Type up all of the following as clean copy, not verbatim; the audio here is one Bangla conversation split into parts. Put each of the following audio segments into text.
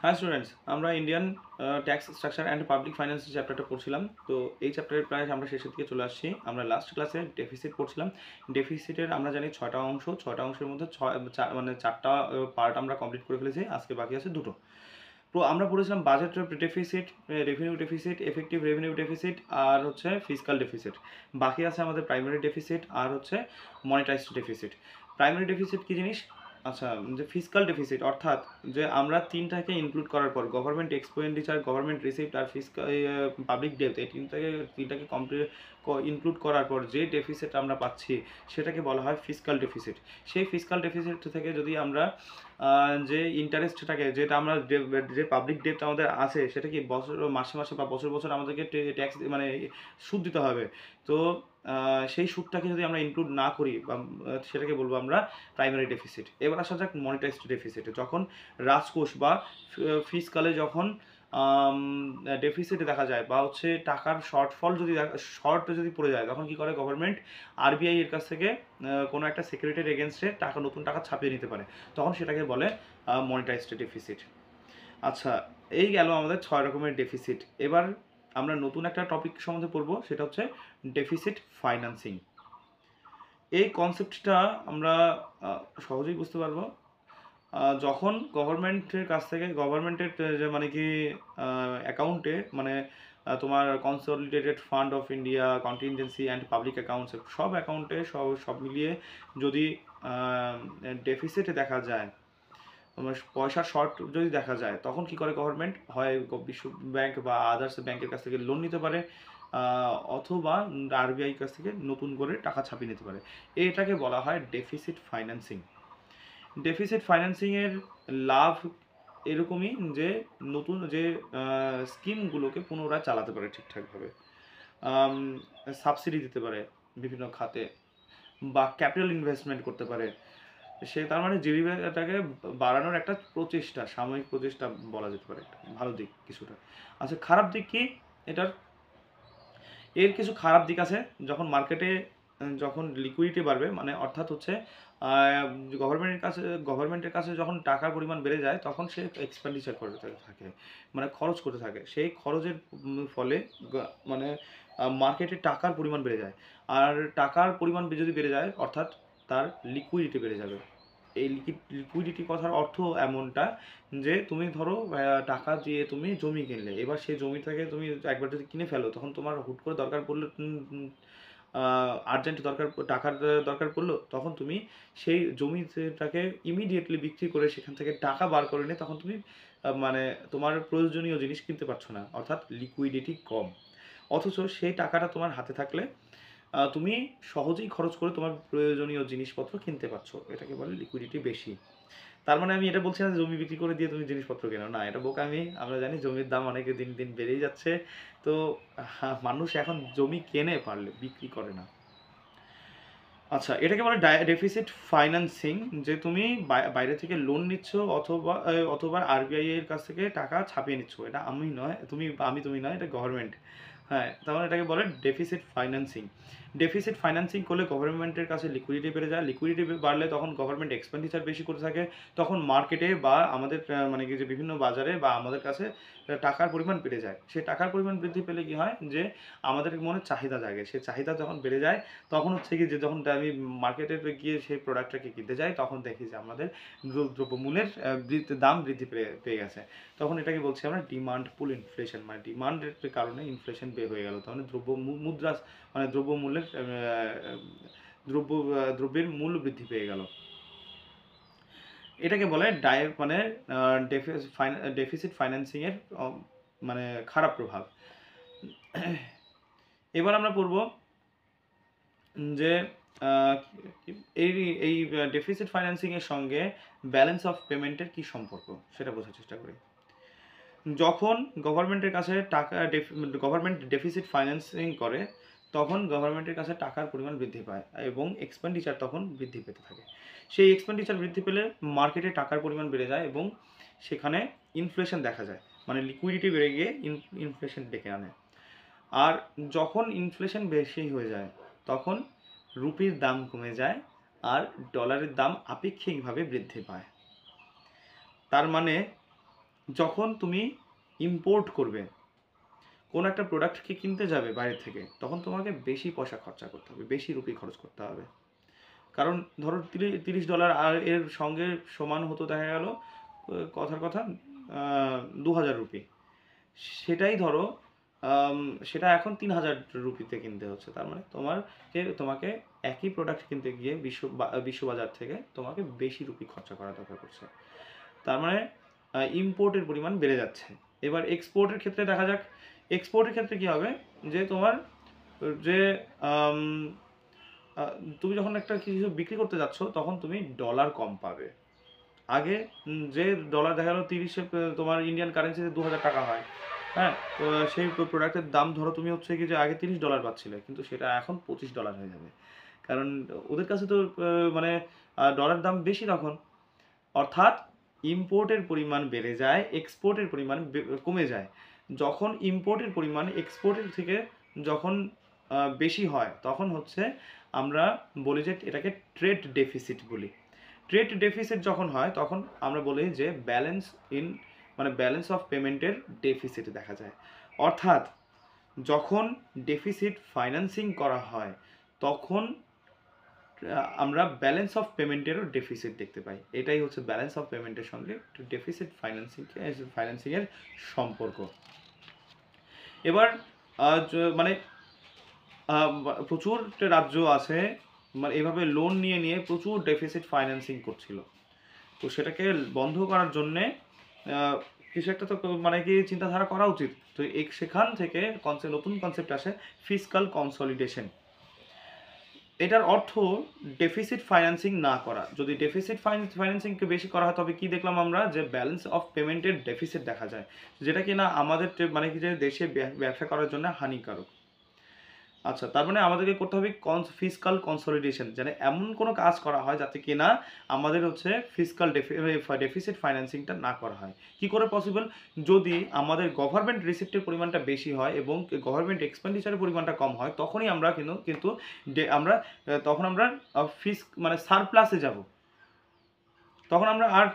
হাই স্টুডেন্টস, আমরা Indian tax structure and public finance চ্যাপ্টারটা পড়ছিলাম। তো এই চ্যাপ্টারের প্রায় আমরা শেষের দিকে চলে আসছি। আমরা লাস্ট ক্লাসে ডেফিসিট পড়ছিলাম। ডেফিসিটের আমরা জানি ছয়টা অংশ, ছয়টা অংশের মধ্যে চারটা পার্ট আমরা কমপ্লিট করে ফেলেছি, আজকে বাকি আছে দুটো। তো আমরা পড়েছিলাম budget deficit, revenue deficit, effective revenue deficit আর হচ্ছে ফিসকাল ডেফিসিট। বাকি আছে আমাদের প্রাইমারি ডেফিসিট আর হচ্ছে মনিটাইজড ডেফিসিট। প্রাইমারি ডেফিসিট কী জিনিস? আচ্ছা, যে ফিসকাল ডেফিসিট অর্থাৎ যে আমরা তিনটাকে ইনক্লুড করার পর গভর্নমেন্ট এক্সপেন্ডিচার, গভর্নমেন্ট রিসিপ্ট আর ফিসকাল পাবলিক ডেপ্ট, এই তিনটাকে কমপ্লিট ইনক্লুড করার পর যে ডেফিসিট আমরা পাচ্ছি সেটাকে বলা হয় ফিসকাল ডেফিসিট। সেই ফিসকাল ডেফিসিট থেকে যদি আমরা যে ইন্টারেস্টটাকে, যেটা আমরা যে পাবলিক ডেপ্ট আমাদের আছে সেটা কি বছর মাসে মাসে বা বছর বছর আমাদেরকে ট্যাক্স মানে সুদ দিতে হবে। তো সেই সুদটাকে যদি আমরা ইনক্লুড না করি বা সেটাকে বলবো আমরা প্রাইমারি ডেফিসিট। এবার আসা যাক মনিটাইজড ডেফিসিটে। যখন রাজকোষ বা ফিসকালে যখন ডেফিসিট দেখা যায় বা হচ্ছে টাকার শর্টফল যদি পড়ে যায়, তখন কি করে গভর্নমেন্ট আরবিআই এর কাছ থেকে কোনো একটা সিকিউরিটির এগেনস্টে নতুন টাকা ছাপিয়ে নিতে পারে, তখন সেটাকে বলে মনিটাইজড ডেফিসিট। আচ্ছা, এই গেল আমাদের 6 রকমের ডেফিসিট। এবার আমরা নতুন একটা টপিক সম্বন্ধে পড়বো, সেটা হচ্ছে ডেফিসিট ফাইন্যান্সিং। এই কনসেপ্টটা আমরা সহজেই বুঝতে পারবো যখন গভর্নমেন্টের কাছ থেকে, গভর্নমেন্টের যে মানে কি অ্যাকাউন্টে, মানে তোমার consolidated fund of India, contingency and public accounts, সব অ্যাকাউন্টে সব মিলিয়ে যদি ডেফিসিটে দেখা যায়, পয়সার শর্ট যদি দেখা যায়, তখন কি করে গভর্নমেন্ট হয় বিশ্ব ব্যাংক বা আদার্স ব্যাংকের কাছ থেকে লোন নিতে পারে, অথবা আরবিআই কাছ থেকে নতুন করে টাকা ছাপিয়ে নিতে পারে। এটাকে বলা হয় ডেফিসিট ফাইন্যান্সিং। ডেফিসিট ফাইন্যান্সিংয়ের লাভ এরকমই যে নতুন যে স্কিমগুলোকে পুনরায় চালাতে পারে ঠিকঠাকভাবে, সাবসিডি দিতে পারে বিভিন্ন খাতে, বা ক্যাপিটাল ইনভেস্টমেন্ট করতে পারে। তার মানে জীবিকাটাকে বাড়ানোর একটা প্রচেষ্টা, সাময়িক প্রচেষ্টা বলা যেতে পারে। ভালো দিক কিছুটা। আচ্ছা, খারাপ দিক কি এটার? এর কিছু খারাপ দিক আছে। যখন মার্কেটে যখন লিকুইডিটি বাড়বে, মানে অর্থাৎ হচ্ছে গভর্নমেন্টের কাছে যখন টাকার পরিমাণ বেড়ে যায়, তখন সে এক্সপেন্ডিচার করতে থাকে, মানে খরচ করতে থাকে। সেই খরচের ফলে মানে মার্কেটে টাকার পরিমাণ বেড়ে যায়। আর টাকার পরিমাণ যদি বেড়ে যায়, অর্থাৎ তার লিকুইডিটি বেড়ে যাবে। এই লিকুইডিটি কথার অর্থ এমনটা যে তুমি ধরো টাকা দিয়ে তুমি জমি কিনলে, এবার সেই জমিটাকে তুমি একবার যদি কিনে ফেলো, তখন তোমার হুট করে দরকার পড়লো, আর্জেন্ট টাকার দরকার পড়লো, তখন তুমি সেই জমিটাকে ইমিডিয়েটলি বিক্রি করে সেখান থেকে টাকা বার করে নিয়ে তখন তুমি মানে তোমার প্রয়োজনীয় জিনিস কিনতে পারছো না, অর্থাৎ লিকুইডিটি কম। অথচ সেই টাকাটা তোমার হাতে থাকলে তুমি সহজেই খরচ করে তোমার প্রয়োজনীয় জিনিসপত্র কিনতে পারছো, এটাকে বলে লিকুইডিটি বেশি। তার মানে আমি এটা বলছি না যে জমি বিক্রি করে দিয়ে তুমি জিনিসপত্র কেনো, না, এটা বোকামি। আমরা জানি জমির দাম অনেক দিন দিন বেড়েই যাচ্ছে। তো মানুষ এখন জমি কেনে, পারলে বিক্রি করে না। আচ্ছা, এটাকে বলে ডেফিসিট ফাইন্যান্সিং, যে তুমি বাইরে থেকে লোন নিচ্ছ, অথবা আরবিআই এর কাছ থেকে টাকা ছাপিয়ে নিচ্ছ। এটা আমি নয়, তুমি নয়, এটা গভর্নমেন্ট। হ্যাঁ, তাহলে এটাকে বলে ডেফিসিট ফাইন্যান্সিং। ডেফিসিট ফাইন্যান্সিং করলে গভর্নমেন্টের কাছে লিকুইডিটি বেড়ে যায়। লিকুইডিটি বাড়লে তখন গভর্নমেন্ট এক্সপেন্ডিচার বেশি করে থাকে, তখন মার্কেটে বা আমাদের মানে কি যে বিভিন্ন বাজারে বা আমাদের কাছে টাকার পরিমাণ বেড়ে যায়। সেই টাকার পরিমাণ বৃদ্ধি পেলে কি হয়, যে আমাদের মনে চাহিদা জাগে। সেই চাহিদা যখন বেড়ে যায়, তখন হচ্ছে কি, যে যখন আমি মার্কেটে গিয়ে সেই প্রোডাক্টটাকে কিনতে যাই, তখন দেখি যে আমাদের দ্রব্যমূল্যের দাম বৃদ্ধি পেয়ে গেছে। তখন এটাকে বলছি আমরা ডিমান্ড পুল ইনফ্লেশন, মানে ডিমান্ডের কারণে ইনফ্লেশন হয়ে গেল। তখন মুদ্রা মানে দ্রব্যমূল্যের দ্রব্যের মূল্য বৃদ্ধি পেয়ে গেল। এটাকে বলে মানে ডেফিসিট ফাইন্যান্সিং এর মানে খারাপ প্রভাব। এবার আমরা পড়ব যে এই এই ডেফিসিট ফাইন্যান্সিং এর সঙ্গে ব্যালেন্স অফ পেমেন্টের কি সম্পর্ক, সেটা বোঝার চেষ্টা করি। যখন গভর্নমেন্টের কাছে গভর্নমেন্ট ডেফিসিট ফাইন্যান্সিং করে, তখন গভর্নমেন্টের কাছে টাকার পরিমাণ বৃদ্ধি পায় এবং এক্সপেন্ডিচার তখন বৃদ্ধি পেতে থাকে। সেই এক্সপেন্ডিচার বৃদ্ধি পেলে মার্কেটে টাকার পরিমাণ বেড়ে যায় এবং সেখানে ইনফ্লেশন দেখা যায়, মানে লিকুইডিটি বেড়ে গিয়ে ইনফ্লেশন ডেকে আনে। আর যখন ইনফ্লেশন বেশি হয়ে যায়, তখন রুপির দাম কমে যায় আর ডলারের দাম আপেক্ষিকভাবে বৃদ্ধি পায়। তার মানে যখন তুমি ইম্পোর্ট করবে, কোনো একটা প্রোডাক্টকে কিনতে যাবে বাইরে থেকে, তখন তোমাকে বেশি পয়সা খরচা করতে হবে, বেশি রুপি খরচ করতে হবে। কারণ ধরো $30 আর এর সঙ্গে সমান হতো দেখা গেল কথার কথা 2000 রুপি, সেটাই ধরো সেটা এখন 3000 রুপিতে কিনতে হচ্ছে। তার মানে তোমাকে একই প্রোডাক্ট কিনতে গিয়ে বিশ্ববাজার থেকে তোমাকে বেশি রুপি খরচা করা দরকার পড়ছে। তার মানে ইম্পোর্টের পরিমাণ বেড়ে যাচ্ছে। এবার এক্সপোর্টের ক্ষেত্রে দেখা যাক, এক্সপোর্টের ক্ষেত্রে কী হবে, যে তোমার যে তুমি যখন একটা কিছু বিক্রি করতে যাচ্ছ তখন তুমি ডলার কম পাবে। আগে যে ডলার দেখা গেলো 30-এ তোমার ইন্ডিয়ান কারেন্সিতে 2000 টাকা হয়, হ্যাঁ, তো সেই প্রোডাক্টের দাম ধরো তুমি হচ্ছে কি যে আগে $30 পাচ্ছিলে, কিন্তু সেটা এখন $25 হয়ে যাবে। কারণ ওদের কাছে তো মানে ডলার দাম বেশি তখন। অর্থাৎ ইম্পোর্টের পরিমাণ বেড়ে যায়, এক্সপোর্টের পরিমাণ কমে যায়। যখন ইম্পোর্টের পরিমাণ এক্সপোর্টের থেকে যখন বেশি হয়, তখন হচ্ছে আমরা বলি যে এটাকে ট্রেড ডেফিসিট বলি। ট্রেড ডেফিসিট যখন হয় তখন আমরা বলি যে ব্যালেন্স অফ পেমেন্টের ডেফিসিট দেখা যায়। অর্থাৎ যখন ডেফিসিট ফাইন্যান্সিং করা হয় তখন আমরা ব্যালেন্স অফ পেমেন্টেরও ডেফিসিট দেখতে পাই। এটাই হচ্ছে ব্যালেন্স অফ পেমেন্টের সঙ্গে ডেফিসিট ফাইন্যান্সিংয়ের সম্পর্ক। এবার মানে প্রচুর রাজ্য আছে মানে এভাবে লোন নিয়ে নিয়ে প্রচুর ডেফিসিট ফাইন্যান্সিং করছিল। তো সেটাকে বন্ধ করার জন্যে কিছু একটা তো মানে কি চিন্তাধারা করা উচিত। তো সেখান থেকে নতুন কনসেপ্ট আসে ফিসকাল কনসলিডেশন। এটার অর্থ ডেফিসিট ফাইন্যান্সিং না করা। যদি ডেফিসিট ফাইন্যান্সিংকে বেশি করা হয় তবে কি দেখলাম আমরা, যে ব্যালেন্স অফ পেমেন্টের ডেফিসিট দেখা যায়, যেটা কি না আমাদের মানে কি যে দেশে ব্যবসা করার জন্য হানিকারক। আচ্ছা, তার মানে আমাদেরকে করতে হবে ফিসকাল কনসলিডেশন, যেন এমন কোনো কাজ করা হয় যাতে কি না আমাদের হচ্ছে ফিসকাল ডেফিসিট ফাইন্যান্সিংটা না করা হয়। কি করে পসিবল? যদি আমাদের গভর্নমেন্ট রিসিপ্টের পরিমাণটা বেশি হয় এবং গভর্নমেন্ট এক্সপেন্ডিচারের পরিমাণটা কম হয়, তখনই আমরা কিন্তু তখন আমরা মানে সারপ্লাসে যাব। তখন আমরা আর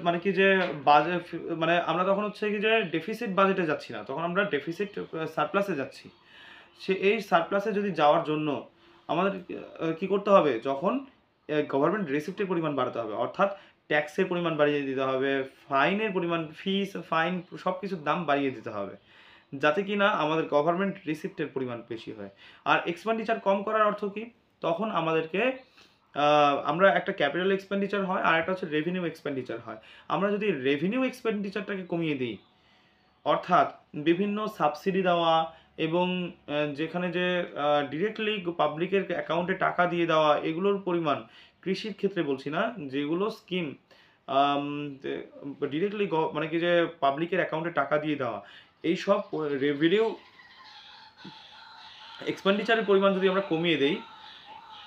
মানে কি যে বাজেট মানে আমরা তখন হচ্ছে কি যে ডেফিসিট বাজেটে যাচ্ছি না, তখন আমরা ডেফিসিট সারপ্লাসে যাচ্ছি। এই সারপ্লাসে যদি যাওয়ার জন্য আমাদের কি করতে হবে, যখন গভর্নমেন্ট রিসিপ্টের পরিমাণ বাড়াতে হবে, অর্থাৎ ট্যাক্সের পরিমাণ বাড়িয়ে দিতে হবে, ফাইনের পরিমাণ ফাইন সব কিছুর দাম বাড়িয়ে দিতে হবে, যাতে কি না আমাদের গভর্নমেন্ট রিসিপ্টের পরিমাণ বেশি হয়। আর এক্সপেন্ডিচার কম করার অর্থ কি, তখন আমাদেরকে আমরা একটা ক্যাপিটাল এক্সপেন্ডিচার হয় আর একটা হচ্ছে রেভিনিউ এক্সপেন্ডিচার হয়। আমরা যদি রেভিনিউ এক্সপেন্ডিচারটাকে কমিয়ে দিই, অর্থাৎ বিভিন্ন সাবসিডি দেওয়া এবং যেখানে যে ডিরেক্টলি পাবলিকের অ্যাকাউন্টে টাকা দিয়ে দেওয়া, এগুলোর পরিমাণ, কৃষির ক্ষেত্রে বলছি না, যেগুলো স্কিম ডিরেক্টলি মানে কি যে পাবলিকের অ্যাকাউন্টে টাকা দিয়ে দেওয়া, এই সব রেভিনিউ এক্সপেন্ডিচারের পরিমাণ যদি আমরা কমিয়ে দেই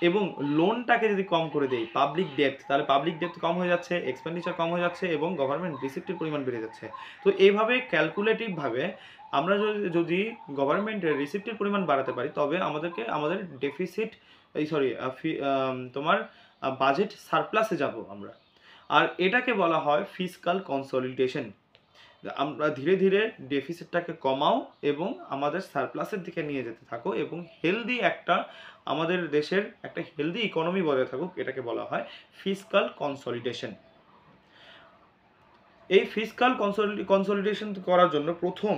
এবং লোনটাকে যদি কম করে দেই, পাবলিক ডেপ্ট, তাহলে পাবলিক ডেপ্ট কম হয়ে যাচ্ছে, এক্সপেন্ডিচার কম হয়ে যাচ্ছে এবং গভর্নমেন্ট রিসিপ্টের পরিমাণ বেড়ে যাচ্ছে। তো এইভাবে ক্যালকুলেটিভভাবে আমরা যদি গভর্নমেন্টের রিসিপ্টের পরিমাণ বাড়াতে পারি, তবে আমাদের ডেফিসিট তোমার বাজেট সারপ্লাসে যাব আমরা। আর এটাকে বলা হয় ফিসকাল কনসলিডেশন। আমরা ধীরে ধীরে ডেফিসিটটাকে কমাও এবং আমাদের সারপ্লাসের দিকে নিয়ে যেতে থাকো এবং আমাদের দেশের একটা হেলদি ইকোনমি বজায় থাকুক, এটাকে বলা হয় ফিসকাল কনসলিডেশন। এই ফিসকাল কনসলিডেশন করার জন্য প্রথম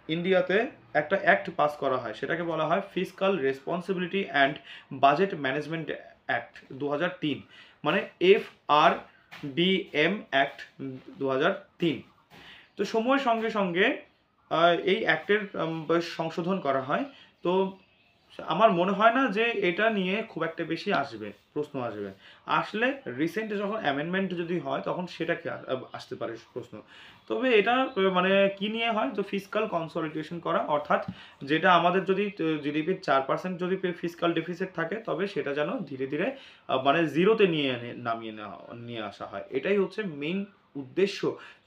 ইন্ডিয়াতে একটা অ্যাক্ট পাস করা হয়, সেটাকে বলা হয় fiscal responsibility and budget management act 2003, মানে FRBM অ্যাক্ট 2003। তো সময়ের সঙ্গে সঙ্গে এই অ্যাক্টের সংশোধন করা হয়। তো আমার মনে হয় না যে এটা নিয়ে খুব একটা বেশি প্রশ্ন আসলে রিসেন্ট যখন অ্যামেন্ডমেন্ট যদি হয় তখন সেটাকে আসতে পারে প্রশ্ন। তবে এটা মানে কি নিয়ে হয়, তো ফিসকাল কনসলিডেশন করা, অর্থাৎ যেটা আমাদের যদি জিডিপির 4% যদি ফিসকাল ডেফিসিট থাকে, তবে সেটা যেন ধীরে ধীরে মানে জিরোতে নিয়ে আসা হয়। এটাই হচ্ছে মেইন উদ্দেশ্য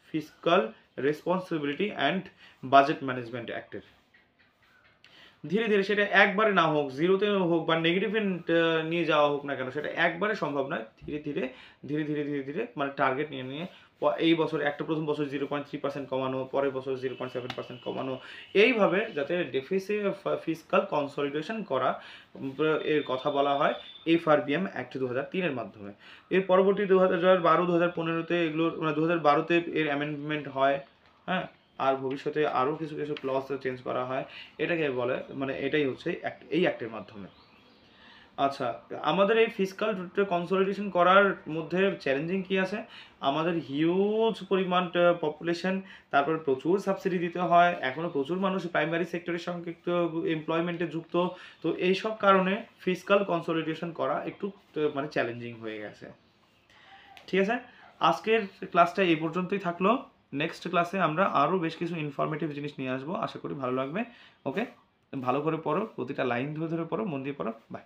fiscal responsibility and budget management অ্যাক্টের। ধীরে ধীরে সেটা একবারে না হোক, জিরোতে হোক বা নেগেটিভে নিয়ে যাওয়া হোক না কেন, সেটা একবারে সম্ভব নয়। ধীরে ধীরে মানে টার্গেট নিয়ে এই বছর প্রথম বছর 0.3% কমানো, পরের বছর 0.7% কমানো, এইভাবে যাতে ডেফিসিট ফিসকাল কনসলিডেশন করা এর কথা বলা হয় এফআরবিএম অ্যাক্ট 2003 মাধ্যমে। এর পরবর্তী 2012-2015-তে এগুলোর 2012-তে এর অ্যামেন্ডমেন্ট হয়, হ্যাঁ, আর ভবিষ্যতে আরও কিছু কিছু ক্লজ চেঞ্জ করা হয়। এটাকে বলে এটাই হচ্ছে এই অ্যাক্টের মাধ্যমে। আচ্ছা, আমাদের এই ফিসকাল কনসলিডেশন করার মধ্যে চ্যালেঞ্জিং কি আছে? আমাদের হিউজ পরিমাণ পপুলেশন, তারপর প্রচুর সাবসিডি দিতে হয়, এখনও প্রচুর মানুষ প্রাইমারি সেক্টরের সঙ্গে একটু এমপ্লয়মেন্টে যুক্ত। তো এইসব কারণে ফিসকাল কনসলিডেশন করা একটু চ্যালেঞ্জিং হয়ে গেছে। ঠিক আছে, আজকের ক্লাসটা এই পর্যন্তই থাকলো। নেক্সট ক্লাসে আমরা আরও বেশ কিছু ইনফরমেটিভ জিনিস নিয়ে আসবো, আশা করি ভালো লাগবে। ওকে, ভালো করে পড়ো, প্রতিটা লাইন ধরে ধরে পড়ো, মন দিয়ে পড়ো। বাই।